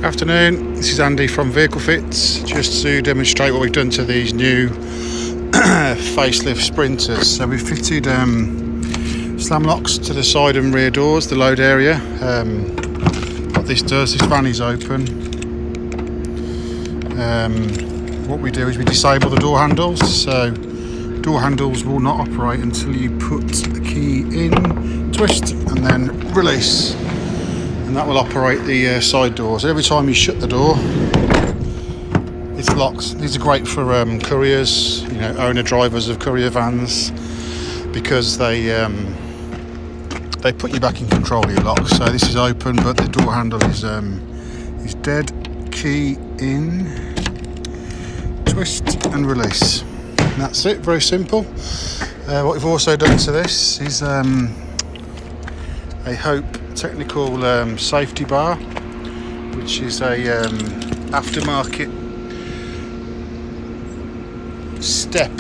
Afternoon, this is Andy from Vehicle Fits, just to demonstrate what we've done to these new facelift Sprinters. So we've fitted Slamlocks to the side and rear doors, the load area. What this does, this van is open. What we do is we disable the door handles, so door handles will not operate until you put the key in, twist and then release, and that will operate the side doors. Every time you shut the door, it's locked. These are great for couriers, owner drivers of courier vans, because they put you back in control of your lock. So this is open, but the door handle is dead. Key in, twist and release. And that's it, very simple. What we've also done to this is a Hope technical safety bar, which is a aftermarket step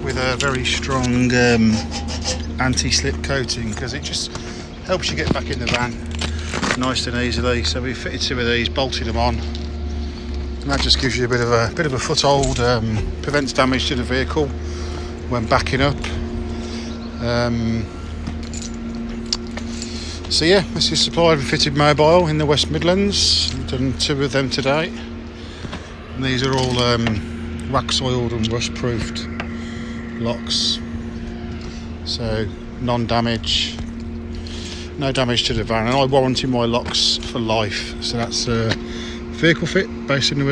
with a very strong anti-slip coating, because it just helps you get back in the van nice and easily. So we fitted two of these, bolted them on, and that just gives you a bit of a foothold, prevents damage to the vehicle when backing up. So yeah, this is supplied and fitted mobile in the West Midlands. We've done two of them today, and these are all wax oiled and rust proofed locks, so non-damage, no damage to the van, and I warranty my locks for life. So that's Vehicle Fit, based in the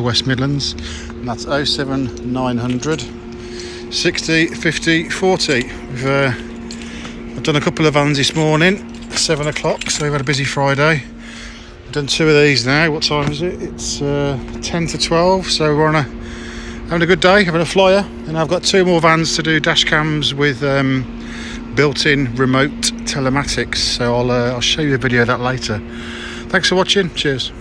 West Midlands, and that's 07900 60 50 40. I've done a couple of vans this morning, 7 o'clock, so we've had a busy Friday. I've done two of these now. What time is it? It's 10 to 12, so we're having a good day, having a flyer. And I've got two more vans to do dash cams with built-in remote telematics, so I'll show you a video of that later. Thanks for watching, cheers.